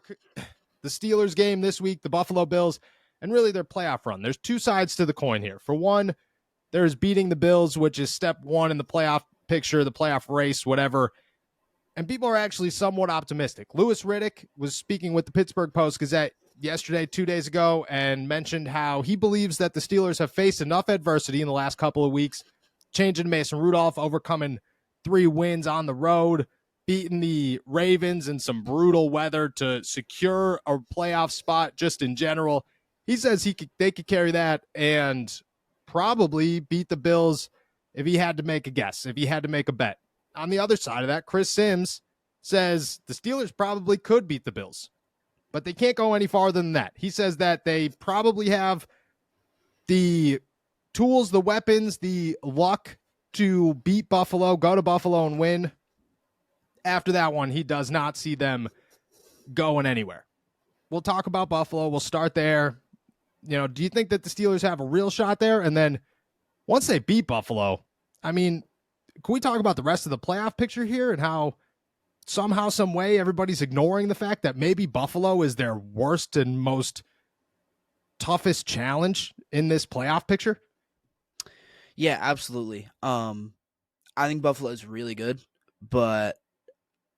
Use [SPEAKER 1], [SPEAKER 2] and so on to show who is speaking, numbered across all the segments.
[SPEAKER 1] talk the Steelers game this week, the Buffalo Bills, and really their playoff run. There's two sides to the coin here. For one, there's beating the Bills, which is step one in the playoff picture, the playoff race, whatever. And people are actually somewhat optimistic. Louis Riddick was speaking with the Pittsburgh Post-Gazette yesterday, 2 days ago, and mentioned how he believes that the Steelers have faced enough adversity in the last couple of weeks, changing Mason Rudolph, overcoming 3 wins on the road, beating the Ravens in some brutal weather to secure a playoff spot just in general. He says they could carry that and probably beat the Bills if he had to make a guess, if he had to make a bet. On the other side of that, Chris Sims says the Steelers probably could beat the Bills, but they can't go any farther than that. He says that they probably have the tools, the weapons, the luck to beat Buffalo, go to Buffalo and win. After that one, he does not see them going anywhere. We'll talk about Buffalo. We'll start there. Do you think that the Steelers have a real shot there? And then once they beat Buffalo, I mean, can we talk about the rest of the playoff picture here and how somehow, some way, everybody's ignoring the fact that maybe Buffalo is their worst and most toughest challenge in this playoff picture?
[SPEAKER 2] Yeah, absolutely. I think Buffalo is really good, but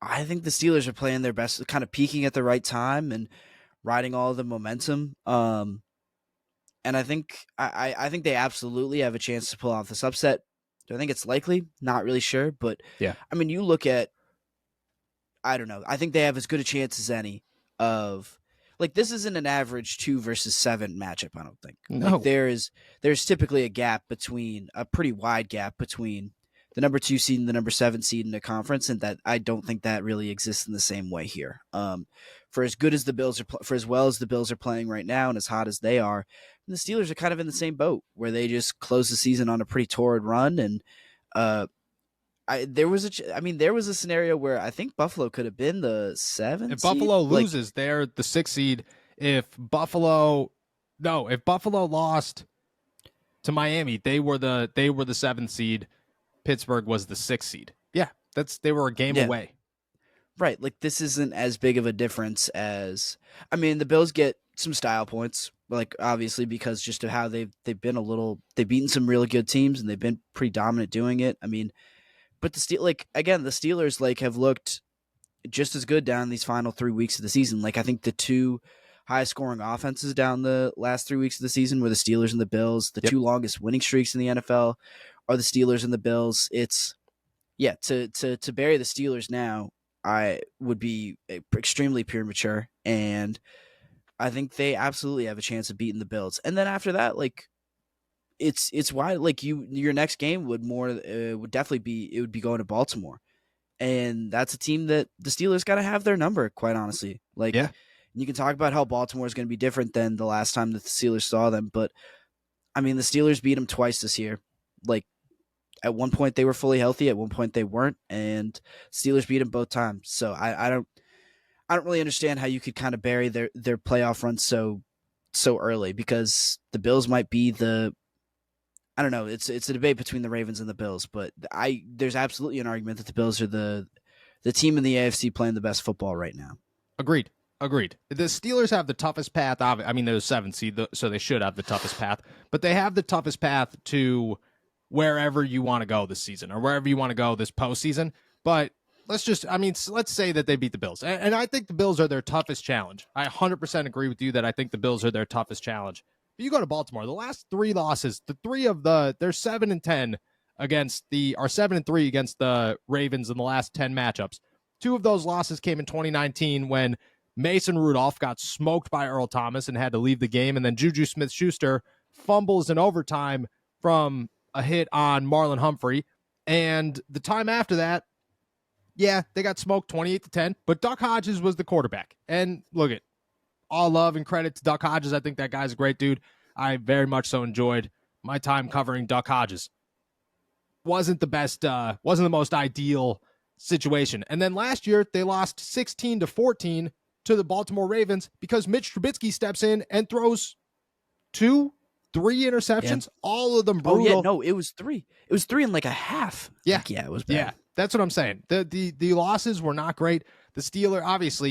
[SPEAKER 2] I think the Steelers are playing their best, kind of peaking at the right time and riding all the momentum. And I think I think they absolutely have a chance to pull off this upset. Do I think it's likely? Not really sure, but
[SPEAKER 1] yeah.
[SPEAKER 2] I mean, you look at, I don't know. I think they have as good a chance as any of, like, this isn't an average 2 versus 7 matchup. I don't think.
[SPEAKER 1] No.
[SPEAKER 2] Like, there's typically a pretty wide gap between the number 2 seed and the number 7 seed in the conference, and that I don't think that really exists in the same way here. For as good as the Bills are, for as well as the Bills are playing right now, and as hot as they are, the Steelers are kind of in the same boat where they just closed the season on a pretty torrid run, and there was a scenario where I think Buffalo could have been the 7th seed.
[SPEAKER 1] If Buffalo loses, they're the 6th seed. If Buffalo lost to Miami, they were the 7th seed. Pittsburgh was the 6th seed. Yeah, they were a game away.
[SPEAKER 2] Right, like this isn't as big of a difference as, I mean, the Bills get some style points, like obviously because just of how they've beaten some really good teams and they've been pretty dominant doing it. I mean, but the Steelers have looked just as good down these final 3 weeks of the season. Like, I think the 2 highest scoring offenses down the last 3 weeks of the season were the Steelers and the Bills. The 2 longest winning streaks in the NFL are the Steelers and the Bills. It's to bury the Steelers now, I would be extremely premature, and I think they absolutely have a chance of beating the Bills. And then after that, like, it's why, like, your next game would definitely be going to Baltimore, and that's a team that the Steelers got to have their number, quite honestly. Like, you can talk about how Baltimore is going to be different than the last time that the Steelers saw them, but I mean, the Steelers beat them twice this year. Like, at one point they were fully healthy, at one point they weren't, and Steelers beat them both times. So I don't really understand how you could kind of bury their playoff run so early, because the Bills might be I don't know. It's a debate between the Ravens and the Bills, but there's absolutely an argument that the Bills are the team in the AFC playing the best football right now.
[SPEAKER 1] Agreed. The Steelers have the toughest path. I mean, they're the 7th seed, so they should have the toughest path, but they have the toughest path to wherever you want to go this season or wherever you want to go this postseason. But let's say that they beat the Bills. And I think the Bills are their toughest challenge. I 100% agree with you that I think the Bills are their toughest challenge. But you go to Baltimore, the last 3 losses, they're 7-10 against are 7-3 against the Ravens in the last 10 matchups. 2 of those losses came in 2019 when Mason Rudolph got smoked by Earl Thomas and had to leave the game. And then Juju Smith-Schuster fumbles in overtime from a hit on Marlon Humphrey. And the time after that, they got smoked 28-10, but Duck Hodges was the quarterback. And look, all love and credit to Duck Hodges. I think that guy's a great dude. I very much so enjoyed my time covering Duck Hodges. Wasn't the most ideal situation. And then last year, they lost 16-14 to the Baltimore Ravens because Mitch Trubisky steps in and throws 3 interceptions, all of them brutal.
[SPEAKER 2] Oh, yeah, no, it was 3. It was 3 and like a half.
[SPEAKER 1] Yeah.
[SPEAKER 2] It was bad.
[SPEAKER 1] Yeah, that's what I'm saying. The losses were not great. The Steelers, obviously,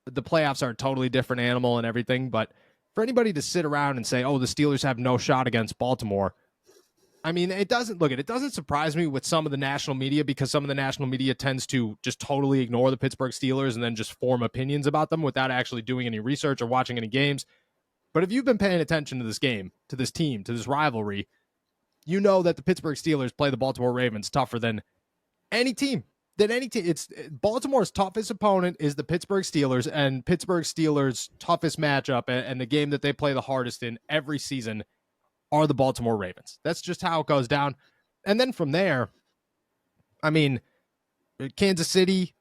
[SPEAKER 1] the playoffs are a totally different animal and everything, but for anybody to sit around and say, oh, the Steelers have no shot against Baltimore, I mean, it doesn't surprise me with some of the national media, because some of the national media tends to just totally ignore the Pittsburgh Steelers and then just form opinions about them without actually doing any research or watching any games. But if you've been paying attention to this game, to this team, to this rivalry, you know that the Pittsburgh Steelers play the Baltimore Ravens tougher than any team. It's Baltimore's toughest opponent is the Pittsburgh Steelers, and Pittsburgh Steelers' toughest matchup and the game that they play the hardest in every season are the Baltimore Ravens. That's just how it goes down. And then from there, I mean, Kansas City,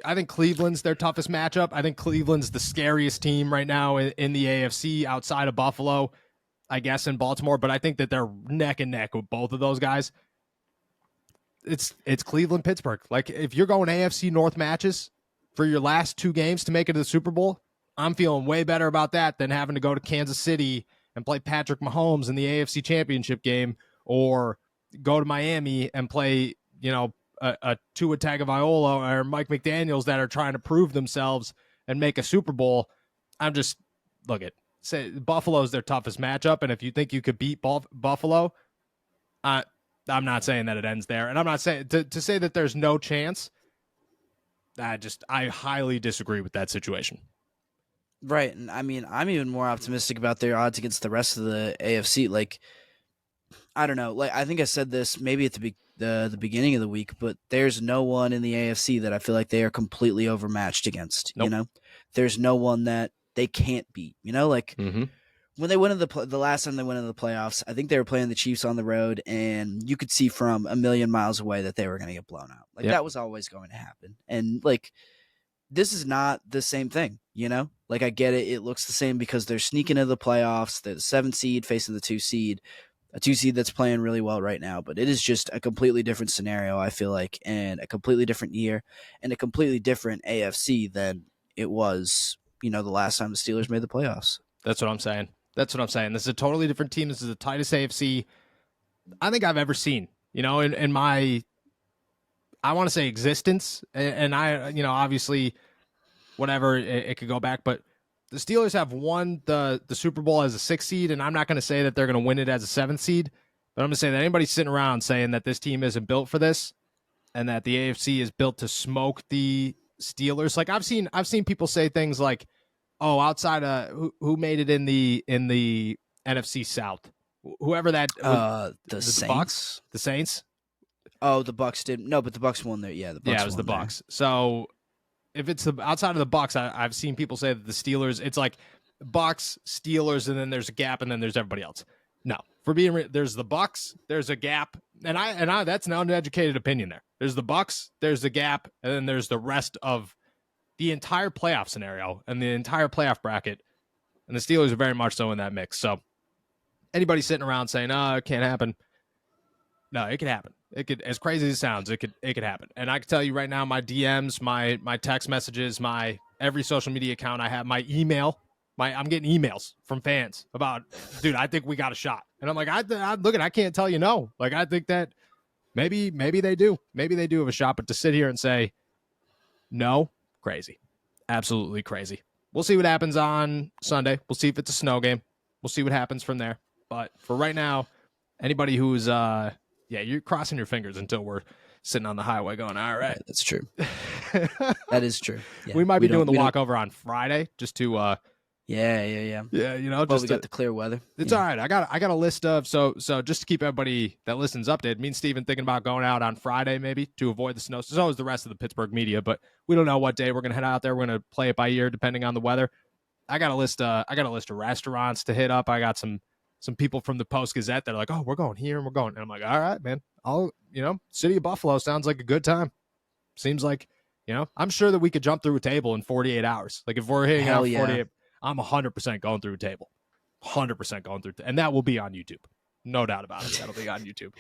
[SPEAKER 1] I think Cleveland's their toughest matchup. I think Cleveland's the scariest team right now in the AFC outside of Buffalo, I guess, in Baltimore. But I think that they're neck and neck with both of those guys. It's Cleveland, Pittsburgh. Like, if you're going AFC North matches for your last 2 games to make it to the Super Bowl, I'm feeling way better about that than having to go to Kansas City and play Patrick Mahomes in the AFC Championship game, or go to Miami and play, a Tua Tagovailoa or Mike McDaniels that are trying to prove themselves and make a Super Bowl. Say Buffalo's their toughest matchup, and if you think you could beat Buffalo, I'm not saying that it ends there, and I'm not saying to say that there's no chance. I highly disagree with that situation.
[SPEAKER 2] Right, and I mean, I'm even more optimistic about their odds against the rest of the AFC. Like, I don't know. Like, I think I said this maybe at the beginning of the week, but there's no one in the AFC that I feel like they are completely overmatched against.
[SPEAKER 1] Nope.
[SPEAKER 2] There's no one that they can't beat. Like
[SPEAKER 1] Mm-hmm.
[SPEAKER 2] when they went into the last time they went into the playoffs, I think they were playing the Chiefs on the road, and you could see from a million miles away that they were going to get blown out. Like, that was always going to happen, and like, this is not the same thing, Like, I get it. It looks the same because they're sneaking into the playoffs. They're the 7th seed facing the 2 seed, a 2 seed that's playing really well right now. But it is just a completely different scenario, I feel like, and a completely different year and a completely different AFC than it was, the last time the Steelers made the playoffs.
[SPEAKER 1] That's what I'm saying. This is a totally different team. This is the tightest AFC I think I've ever seen, in my, I want to say, existence. And I, obviously, whatever, it could go back, but the Steelers have won the Super Bowl as a 6th seed, and I'm not going to say that they're going to win it as a 7th seed, but I'm going to say that anybody sitting around saying that this team isn't built for this and that the AFC is built to smoke the Steelers. Like, I've seen people say things like, oh, outside of who made it in the NFC South, whoever that
[SPEAKER 2] the Saints.
[SPEAKER 1] Bucks, the Saints.
[SPEAKER 2] Oh, the Bucks did no, but the Bucks won there. Yeah, the Bucks.
[SPEAKER 1] Yeah, it was the Bucks. So if it's outside of the Bucks, I've seen people say that the Steelers, it's like Bucks, Steelers, and then there's a gap, and then there's everybody else. No, there's the Bucks, there's a gap, and I that's an uneducated opinion there. There's the Bucks, there's the gap, and then there's the rest of the entire playoff scenario and the entire playoff bracket, and the Steelers are very much so in that mix. So anybody sitting around saying, it can't happen. No, it could happen. It could, as crazy as it sounds, it could happen. And I can tell you right now, my DMs, my text messages, my every social media account I have, my email, I'm getting emails from fans about, dude, I think we got a shot. And I'm like, I can't tell you no. Like, I think that maybe they do. Maybe they do have a shot, but to sit here and say no, crazy. Absolutely crazy. We'll see what happens on Sunday. We'll see if it's a snow game. We'll see what happens from there. But for right now, anybody who's you're crossing your fingers until we're sitting on the highway going, all right.
[SPEAKER 2] Yeah, that's true. That is true. Yeah.
[SPEAKER 1] We might be doing the walkover on Friday just to
[SPEAKER 2] Yeah.
[SPEAKER 1] Just
[SPEAKER 2] we got the clear weather.
[SPEAKER 1] It's all right. I got a list of so just to keep everybody that listens updated. Me and Steven thinking about going out on Friday maybe to avoid the snow. So is the rest of the Pittsburgh media, but we don't know what day we're gonna head out there. We're gonna play it by ear depending on the weather. I got a list of restaurants to hit up. I got some people from the Post Gazette that are like, oh, we're going here and we're going. And I'm like, all right, man. City of Buffalo sounds like a good time. Seems like, I'm sure that we could jump through a table in 48 hours. Like, if we're hitting out 48, I'm 100% going through a table. 100% going through. And that will be on YouTube. No doubt about it. That'll be on YouTube.